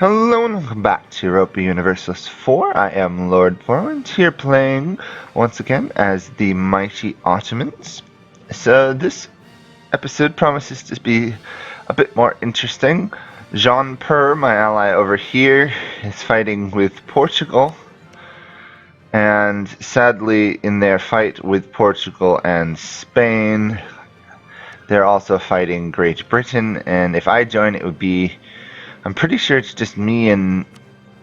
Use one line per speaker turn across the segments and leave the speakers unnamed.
Hello and welcome back to Europa Universalis 4. I am Lord Forwind, here playing once again as the mighty Ottomans. So this episode promises to be a bit more interesting. Jean-Per, my ally over here, is fighting with Portugal. And sadly, in their fight with Portugal and Spain, they're also fighting Great Britain. And if I join, it would be... I'm pretty sure it's just me and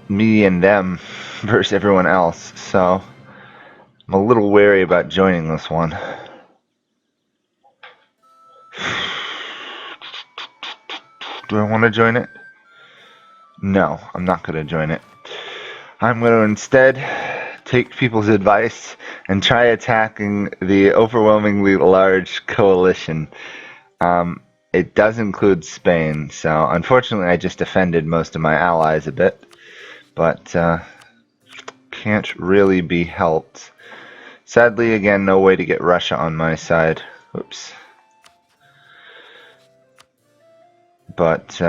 them versus everyone else, so I'm a little wary about joining this one. Do I want to join it? No, I'm not going to join it. I'm going to instead take people's advice and try attacking the overwhelmingly large coalition. It does include Spain, so unfortunately I just offended most of my allies a bit, but can't really be helped. Sadly, again, no way to get Russia on my side. Oops. But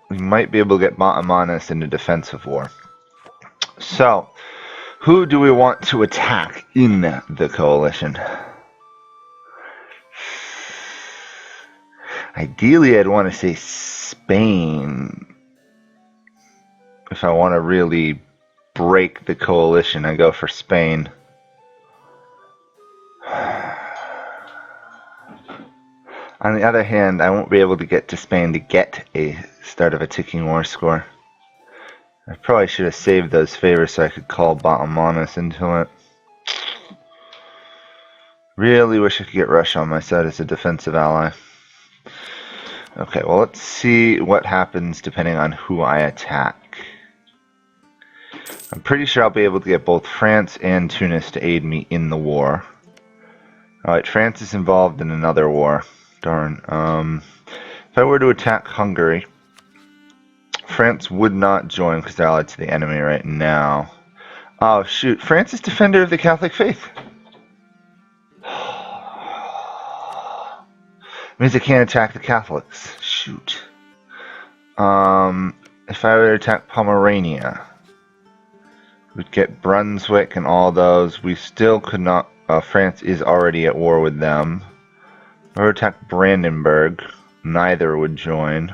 we might be able to get Ottomans in a defensive war. So, who do we want to attack in the coalition? Ideally, I'd want to say Spain. If I want to really break the coalition, I go for Spain. On the other hand, I won't be able to get to Spain to get a start of a ticking war score. I probably should have saved those favors so I could call Ottomans into it. Really wish I could get Russia on my side as a defensive ally. Okay, well, let's see what happens depending on who I attack. I'm pretty sure I'll be able to get both France and Tunis to aid me in the war. Alright, France is involved in another war. Darn. If I were to attack Hungary, France would not join because they're allied to the enemy right now. Oh, shoot. France is defender of the Catholic faith. Means I can't attack the Catholics. Shoot. If I were to attack Pomerania, we'd get Brunswick and all those. We still could not... France is already at war with them. If I were to attack Brandenburg, neither would join.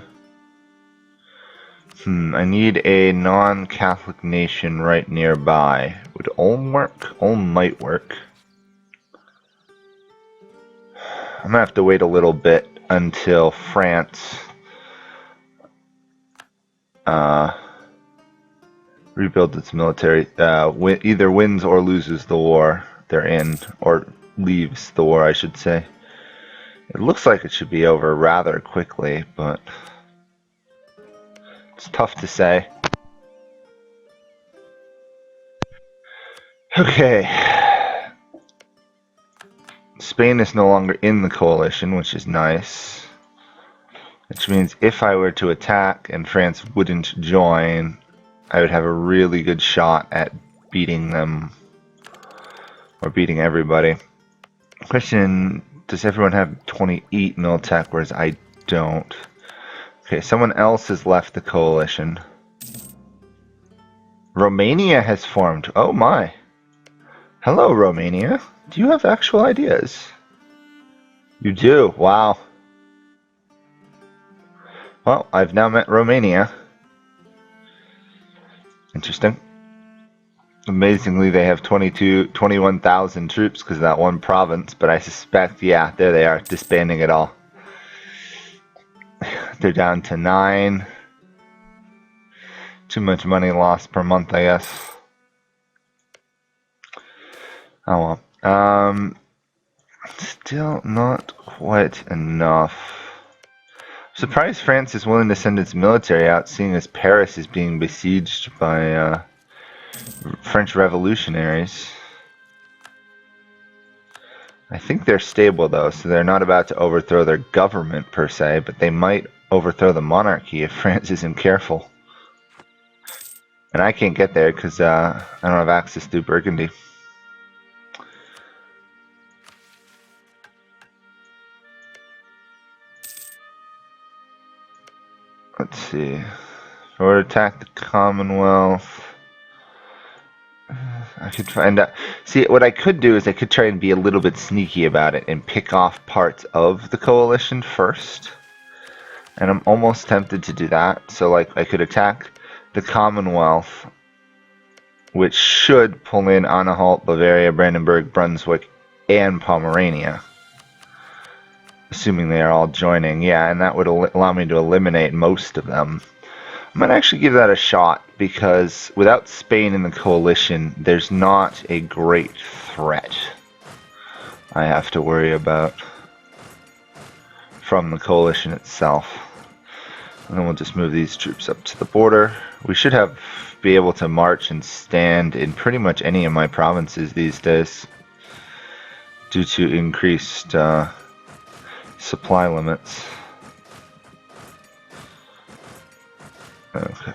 I need a non-Catholic nation right nearby. Would Ulm work? Ulm might work. I'm gonna have to wait a little bit until France rebuilds its military, either wins or loses the war they're in, or leaves the war, I should say. It looks like it should be over rather quickly, but it's tough to say. Okay. Spain is no longer in the coalition, which is nice. Which means if I were to attack and France wouldn't join, I would have a really good shot at beating them. Or beating everybody. Question, does everyone have 28 mil-tech, whereas I don't? Okay, someone else has left the coalition. Romania has formed. Oh my. Hello, Romania. Do you have actual ideas? You do. Wow. Well, I've now met Romania. Interesting. Amazingly, they have 21,000 troops because of that one province, but I suspect, yeah, there they are, disbanding it all. They're down to 9. Too much money lost per month, I guess. Oh well. Still not quite enough. I'm surprised France is willing to send its military out, seeing as Paris is being besieged by French revolutionaries. I think they're stable though, so they're not about to overthrow their government per se, but they might overthrow the monarchy if France isn't careful. And I can't get there because I don't have access to Burgundy. Let's see. If Or attack the Commonwealth. I could find out. See, what I could do is I could try and be a little bit sneaky about it and pick off parts of the coalition first. And I'm almost tempted to do that. So, like, I could attack the Commonwealth, which should pull in Anhalt, Bavaria, Brandenburg, Brunswick, and Pomerania. Assuming they are all joining. Yeah, and that would allow me to eliminate most of them. I'm going to actually give that a shot, because without Spain in the coalition, there's not a great threat I have to worry about from the coalition itself. And then we'll just move these troops up to the border. We should be able to march and stand in pretty much any of my provinces these days due to increased supply limits. Okay.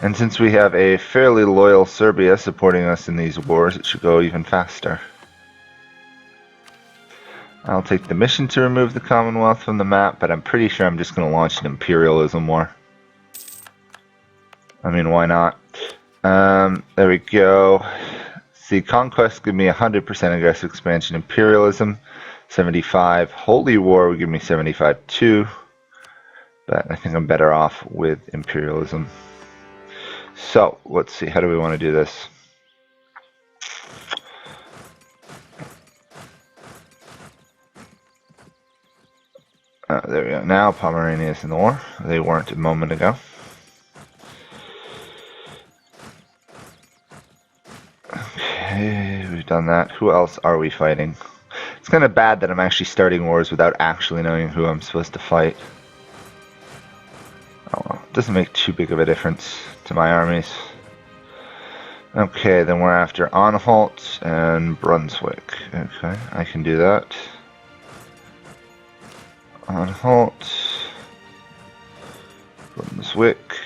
And since we have a fairly loyal Serbia supporting us in these wars, it should go even faster. I'll take the mission to remove the Commonwealth from the map, but I'm pretty sure I'm just going to launch an imperialism war. I mean, why not? There we go. See, conquest give me 100% aggressive expansion. Imperialism, 75. Holy War would give me 75 too. But I think I'm better off with imperialism. So, let's see, how do we want to do this? There we go. Now Pomerania is in the war. They weren't a moment ago. Okay, we've done that. Who else are we fighting? It's kind of bad that I'm actually starting wars without actually knowing who I'm supposed to fight. Oh well, it doesn't make too big of a difference to my armies. Okay, then we're after Anhalt and Brunswick. Okay, I can do that. Anhalt, Brunswick.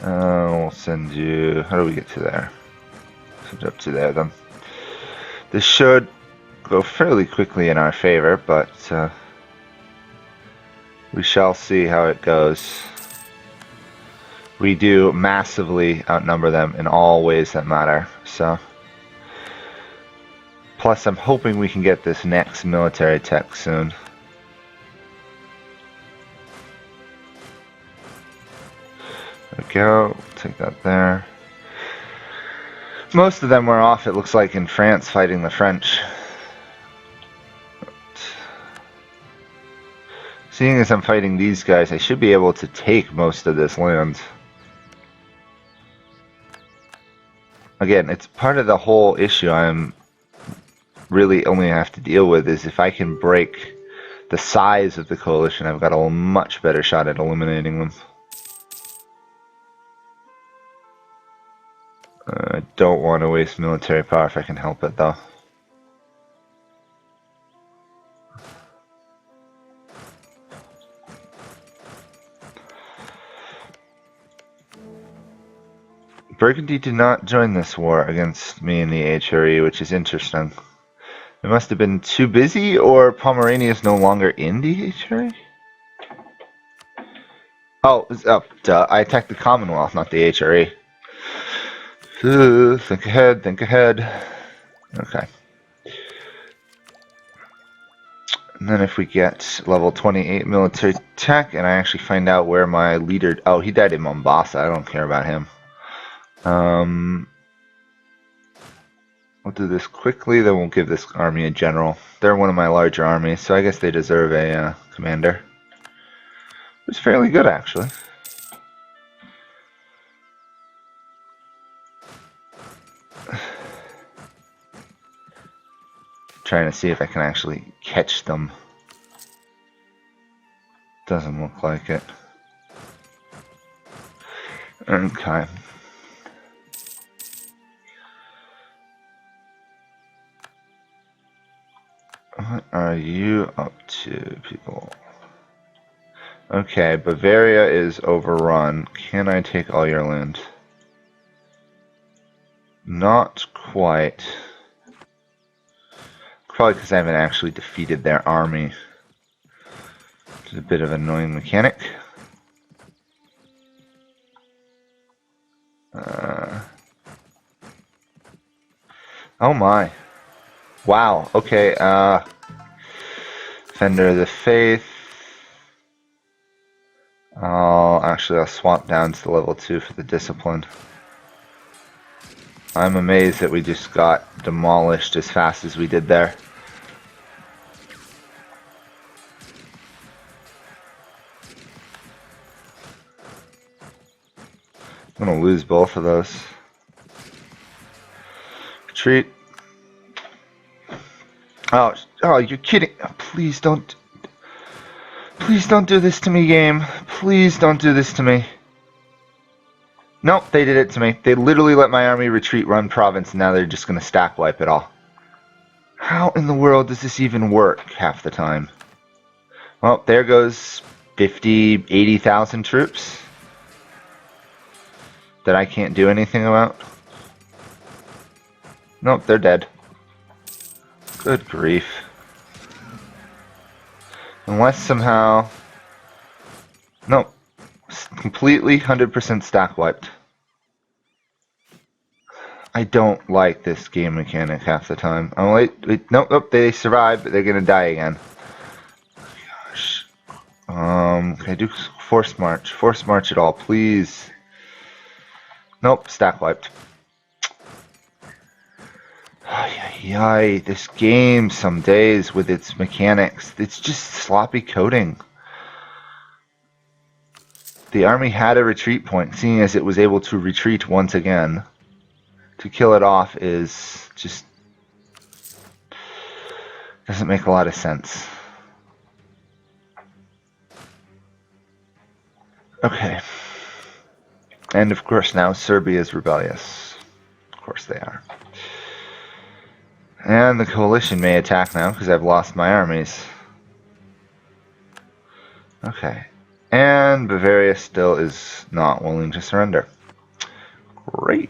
We'll send you. How do we get to there? Send up to there then. This should go fairly quickly in our favor, but we shall see how it goes. We do massively outnumber them in all ways that matter, so. Plus, I'm hoping we can get this next military tech soon. There we go, take that there. Most of them were off, it looks like, in France fighting the French. Seeing as I'm fighting these guys, I should be able to take most of this land. Again, it's part of the whole issue I'm really only have to deal with is if I can break the size of the coalition, I've got a much better shot at eliminating them. I don't want to waste military power if I can help it, though. Burgundy did not join this war against me in the HRE, which is interesting. They must have been too busy, or Pomerania is no longer in the HRE? Oh, duh. I attacked the Commonwealth, not the HRE. Think ahead, think ahead. Okay. And then if we get level 28 military tech, and I actually find out where my leader... Oh, he died in Mombasa. I don't care about him. We'll do this quickly, then we'll give this army a general. They're one of my larger armies, so I guess they deserve a commander. It's fairly good, actually. Trying to see if I can actually catch them. Doesn't look like it. Okay. What are you up to, people? Okay, Bavaria is overrun. Can I take all your land? Not quite. Probably because I haven't actually defeated their army. Which is a bit of an annoying mechanic. Oh my. Wow, okay, Defender of the Faith. I'll swap down to level 2 for the Discipline. I'm amazed that we just got demolished as fast as we did there. I'm gonna lose both of those. Retreat. Oh, you're kidding. Please don't do this to me, game. Please don't do this to me. Nope, they did it to me. They literally let my army retreat, run province, and now they're just gonna stack wipe it all. How in the world does this even work half the time? Well, there goes 50, 80,000 troops that I can't do anything about. Nope, they're dead. Good grief. Unless somehow... Nope. Completely 100% stack wiped. I don't like this game mechanic half the time. Oh wait, nope, they survived, but they're gonna die again. Gosh. Can I do force march? Force march it all, please. Nope, stack wiped. Ay, this game some days with its mechanics, it's just sloppy coding. The army had a retreat point, seeing as it was able to retreat once again. To kill it off is just... doesn't make a lot of sense. Okay. And of course now Serbia is rebellious. Of course they are. And the coalition may attack now because I've lost my armies. Okay. And Bavaria still is not willing to surrender. Great.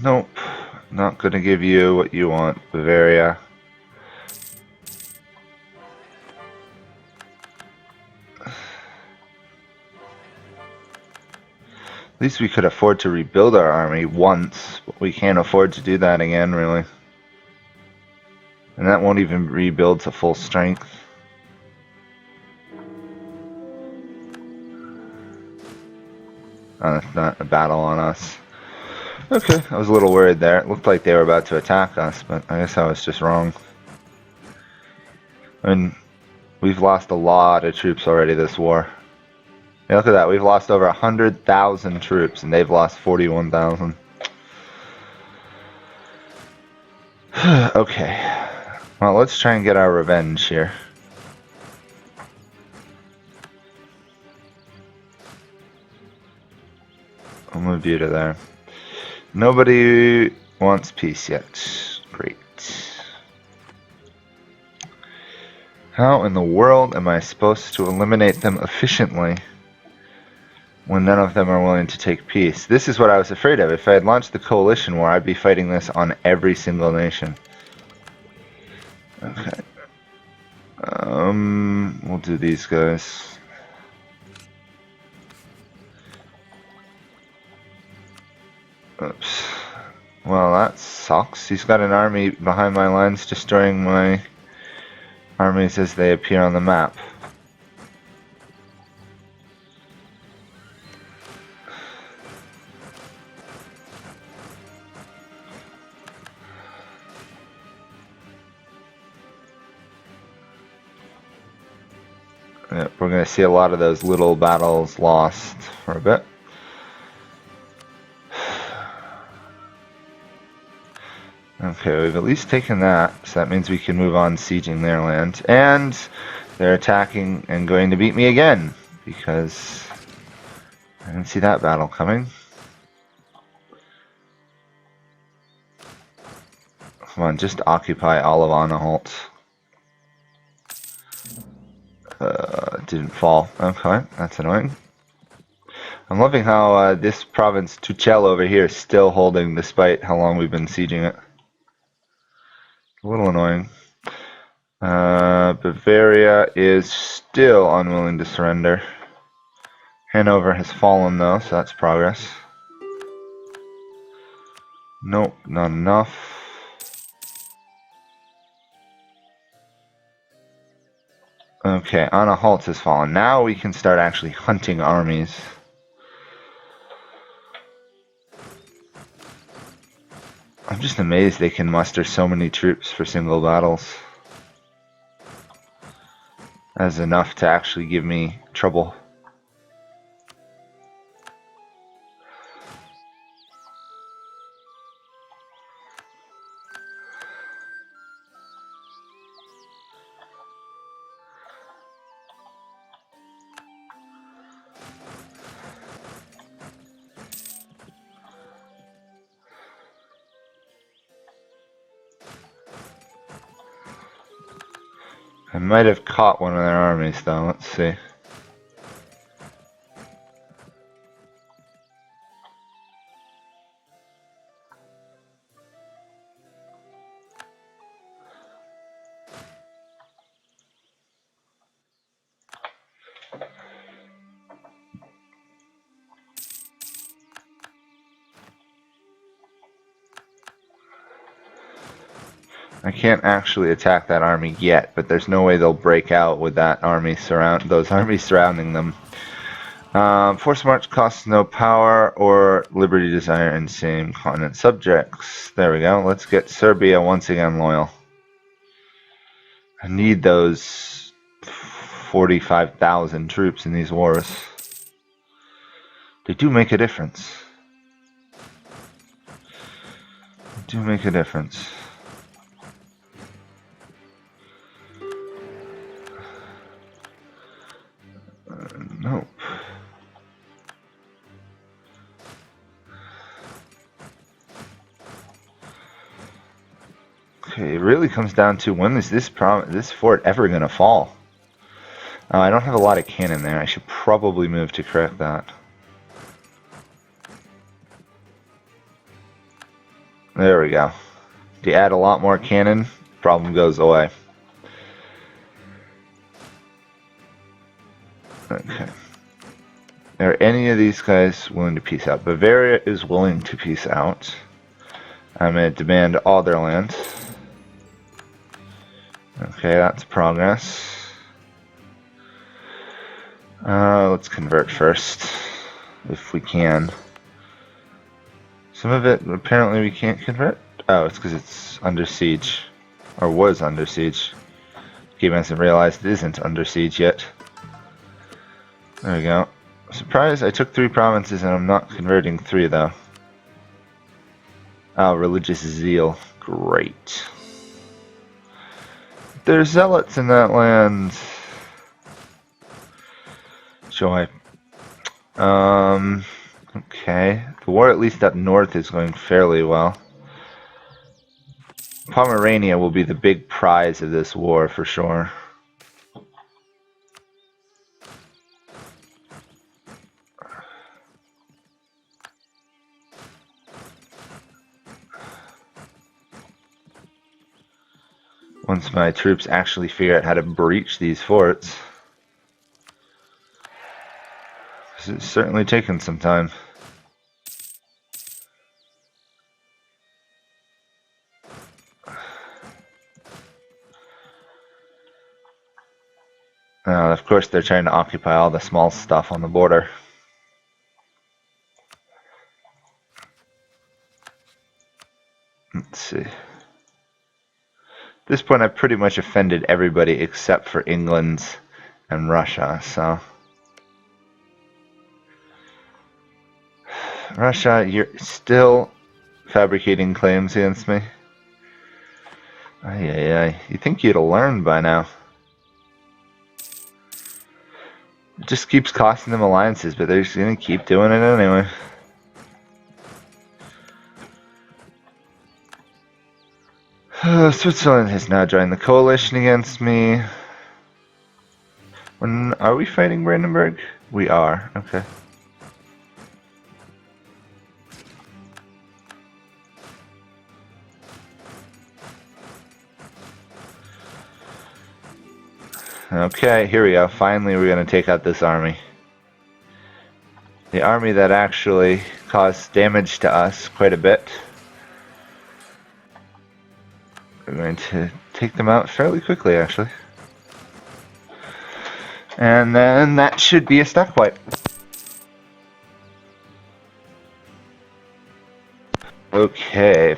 Nope. Not gonna give you what you want, Bavaria. At least we could afford to rebuild our army once, but we can't afford to do that again, really. And that won't even rebuild to full strength. That's not a battle on us. Okay, I was a little worried there. It looked like they were about to attack us, but I guess I was just wrong. I mean, we've lost a lot of troops already this war. Yeah, look at that. We've lost over 100,000 troops, and they've lost 41,000. Okay. Well, let's try and get our revenge here. I'll move you to there. Nobody wants peace yet. Great. How in the world am I supposed to eliminate them efficiently when none of them are willing to take peace? This is what I was afraid of. If I had launched the coalition war, I'd be fighting this on every single nation. Okay. We'll do these guys. Oops. Well, that sucks. He's got an army behind my lines destroying my armies as they appear on the map. Yep, we're going to see a lot of those little battles lost for a bit. Okay, we've at least taken that, so that means we can move on sieging their land. And they're attacking and going to beat me again, because I didn't see that battle coming. Come on, just occupy all of Anhalt. Didn't fall. Okay, that's annoying. I'm loving how this province, Tuchel over here, is still holding despite how long we've been sieging it. A little annoying. Bavaria is still unwilling to surrender. Hanover has fallen though, so that's progress. Nope, not enough. Okay, Anhalt has fallen. Now we can start actually hunting armies. I'm just amazed they can muster so many troops for single battles. That's enough to actually give me trouble. I might have caught one of their armies though, let's see. I can't actually attack that army yet, but there's no way they'll break out with that army those armies surrounding them. Force march costs no power or liberty, desire, and same continent subjects. There we go. Let's get Serbia once again loyal. I need those 45,000 troops in these wars. They do make a difference. They do make a difference. Nope. Okay, it really comes down to when is this fort ever gonna fall? I don't have a lot of cannon there. I should probably move to correct that. There we go. If you add a lot more cannon, problem goes away. Okay. Are any of these guys willing to peace out? Bavaria is willing to peace out. I'm going to demand all their land. Okay, that's progress. Let's convert first, if we can. Some of it, apparently we can't convert. Oh, it's because it's under siege. Or was under siege. Game hasn't realized it isn't under siege yet. There we go. Surprised I took 3 provinces and I'm not converting 3 though. Oh, religious zeal. Great. There's zealots in that land. Joy. Okay. The war at least up north is going fairly well. Pomerania will be the big prize of this war for sure. Once my troops actually figure out how to breach these forts. It's certainly taken some time. Of course they're trying to occupy all the small stuff on the border. Let's see. At this point I've pretty much offended everybody except for England and Russia, so... Russia, you're still fabricating claims against me? Ay. You'd think you'd have learned by now. It just keeps costing them alliances, but they're just gonna keep doing it anyway. Switzerland has now joined the coalition against me. Are we fighting Brandenburg? We are, okay. Okay, here we go. Finally, we're going to take out this army. The army that actually caused damage to us quite a bit. We're going to take them out fairly quickly, actually. And then that should be a stack wipe. Okay.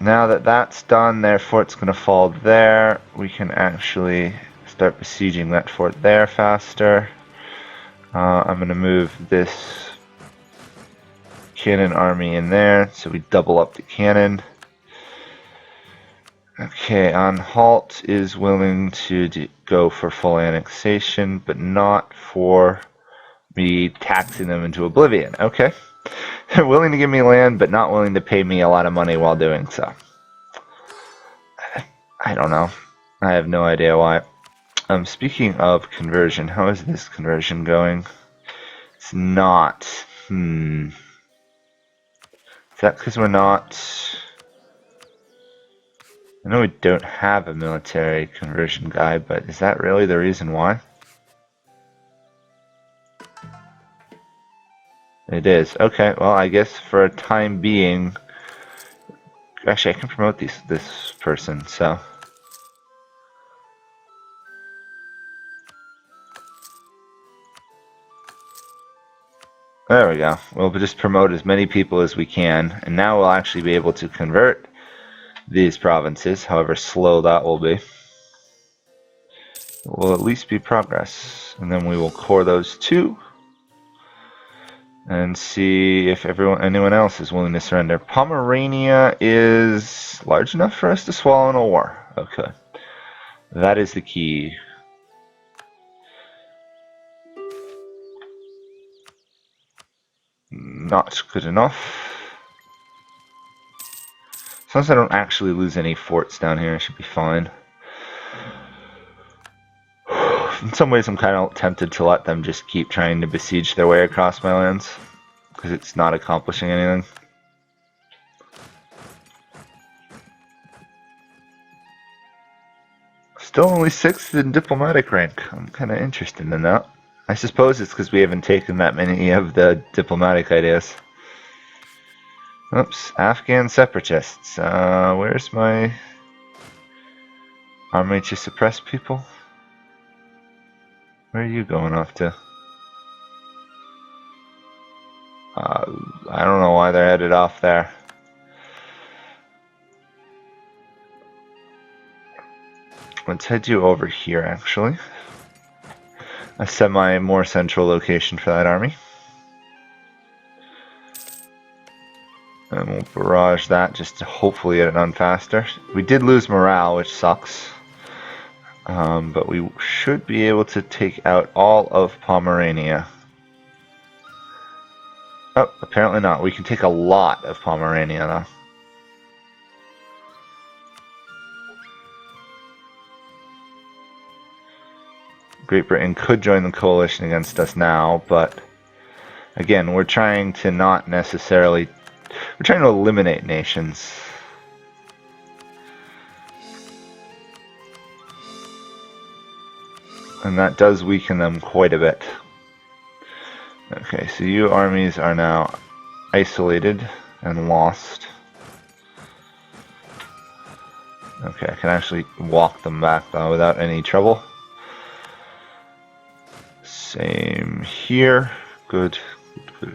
Now that that's done, their fort's going to fall there. We can actually start besieging that fort there faster. I'm going to move this cannon army in there, so we double up the cannon. Okay, on halt is willing to go for full annexation, but not for me taxing them into oblivion. Okay. They're willing to give me land, but not willing to pay me a lot of money while doing so. I don't know. I have no idea why. Speaking of conversion, how is this conversion going? It's not. Is that because we're not... I know we don't have a military conversion guy, but is that really the reason why? It is. Okay, well, I guess for a time being... Actually, I can promote this person, so... There we go. We'll just promote as many people as we can, and now we'll actually be able to convert these provinces, however slow that will be. It will at least be progress, and then we will core those two and see if anyone else is willing to surrender. Pomerania is large enough for us to swallow in a war. Okay, that is the key. Not good enough. As long as I don't actually lose any forts down here, I should be fine. In some ways, I'm kind of tempted to let them just keep trying to besiege their way across my lands, because it's not accomplishing anything. Still only 6th in diplomatic rank. I'm kind of interested in that. I suppose it's because we haven't taken that many of the diplomatic ideas. Oops, Afghan separatists. Where's my army to suppress people? Where are you going off to? I don't know why they're headed off there. Let's head you over here, actually. A semi more central location for that army. And we'll barrage that just to hopefully get it done faster. We did lose morale, which sucks. But we should be able to take out all of Pomerania. Oh, apparently not. We can take a lot of Pomerania, though. Great Britain could join the coalition against us now, but again, we're trying to not necessarily... We're trying to eliminate nations. And that does weaken them quite a bit. Okay, so you armies are now isolated and lost. Okay, I can actually walk them back though without any trouble. Same here. Good. The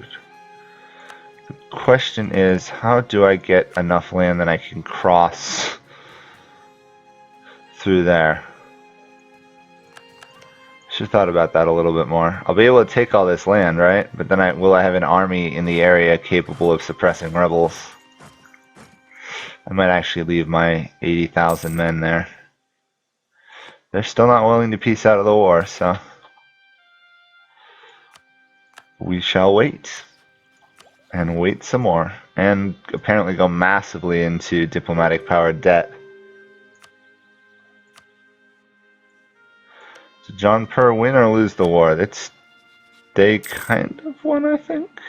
question is, how do I get enough land that I can cross through there? Should have thought about that a little bit more. I'll be able to take all this land, right? But then will I have an army in the area capable of suppressing rebels? I might actually leave my 80,000 men there. They're still not willing to peace out of the war, so... we shall wait. And wait some more. And apparently go massively into diplomatic power debt. So John Per win or lose the war? They kind of won, I think.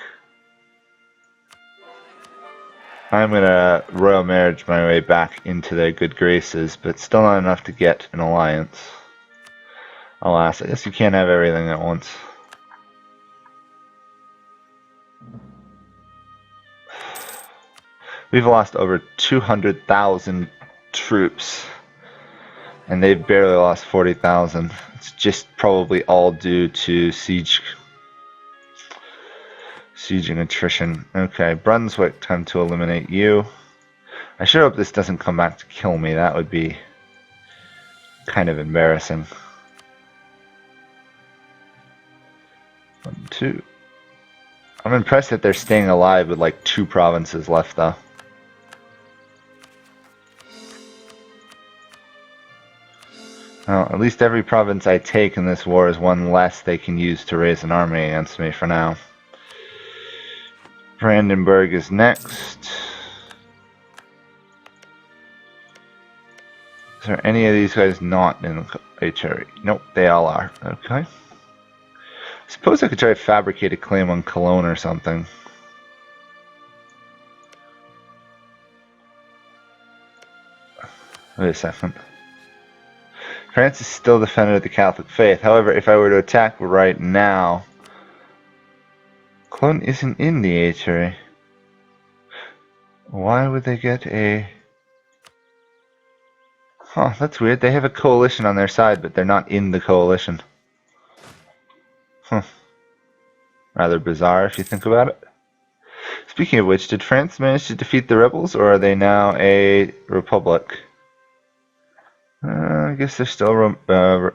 I'm gonna royal marriage my way back into their good graces, but still not enough to get an alliance. Alas, I guess you can't have everything at once. We've lost over 200,000 troops, and they've barely lost 40,000. It's just probably all due to siege and attrition. Okay, Brunswick, time to eliminate you. I sure hope this doesn't come back to kill me. That would be kind of embarrassing. 1, 2. I'm impressed that they're staying alive with like 2 provinces left, though. Well, at least every province I take in this war is one less they can use to raise an army against me for now. Brandenburg is next. Is there any of these guys not in the HRE? Nope, they all are. Okay. Suppose I could try to fabricate a claim on Cologne or something. Wait a second. France is still the defender of the Catholic faith. However, if I were to attack right now, Cologne isn't in the HRA. Why would they get a... Huh, that's weird. They have a coalition on their side, but they're not in the coalition. Huh. Rather bizarre if you think about it. Speaking of which, did France manage to defeat the rebels, or are they now a republic? I guess they're still a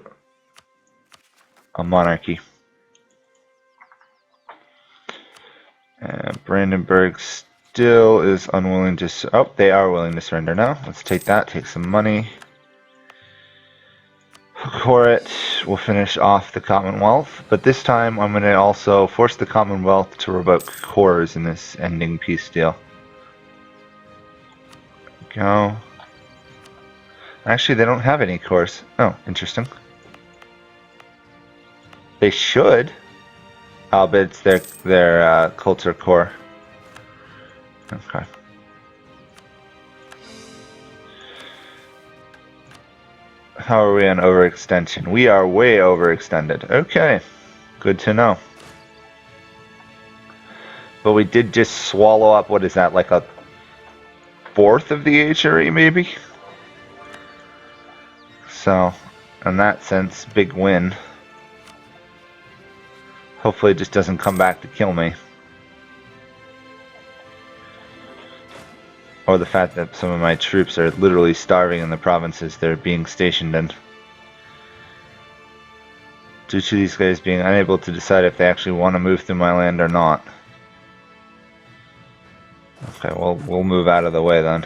monarchy. Brandenburg still is unwilling to... Oh, they are willing to surrender now. Let's take that, take some money. Core it. We'll finish off the Commonwealth, but this time I'm going to also force the Commonwealth to revoke cores in this ending peace deal. There we go. Actually, they don't have any cores. Oh, interesting. They should. But it's their culture core. Okay. How are we on overextension? We are way overextended. Okay. Good to know. But we did just swallow up, what is that, like a fourth of the HRE maybe? So, in that sense, big win. Hopefully it just doesn't come back to kill me. Or the fact that some of my troops are literally starving in the provinces they're being stationed in. Due to these guys being unable to decide if they actually want to move through my land or not. Okay, well, we'll move out of the way then.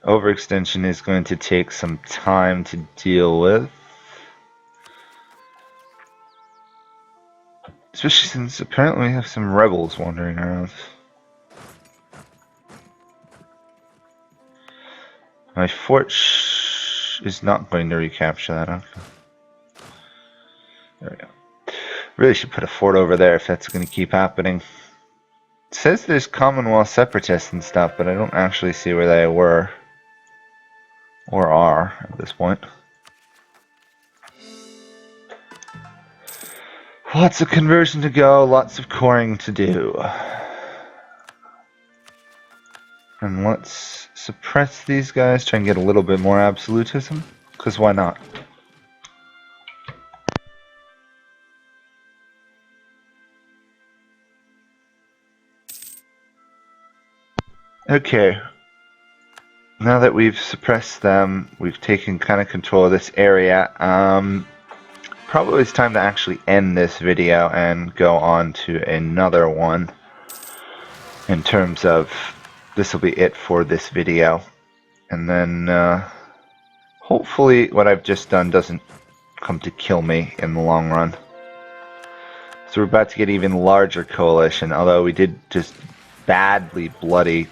Overextension is going to take some time to deal with. Especially since apparently we have some rebels wandering around. My fort is not going to recapture that. Okay. There we go. Really should put a fort over there if that's going to keep happening. It says there's Commonwealth separatists and stuff, but I don't actually see where they were. Or are at this point. Lots of conversion to go, lots of coring to do. And let's suppress these guys, try and get a little bit more absolutism, because why not? Okay. Now that we've suppressed them, we've taken kind of control of this area, probably it's time to actually end this video and go on to another one in terms of this will be it for this video. And then hopefully what I've just done doesn't come to kill me in the long run. So we're about to get even larger coalition, although we did just badly bloody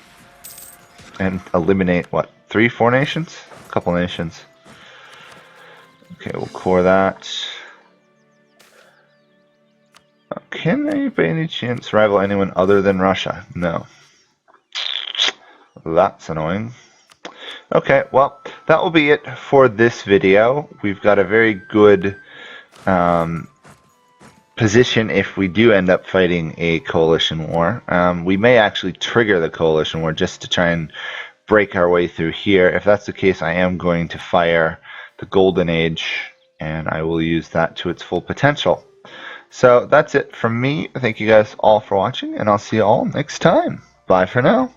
and eliminate, what, 3, 4 nations? A couple nations. Okay, we'll core that. Can they by any chance rival anyone other than Russia? No. That's annoying. Okay, well, that will be it for this video. We've got a very good position if we do end up fighting a coalition war. We may actually trigger the coalition war just to try and break our way through here. If that's the case, I am going to fire the Golden Age, and I will use that to its full potential. So that's it from me. Thank you guys all for watching, and I'll see you all next time. Bye for now.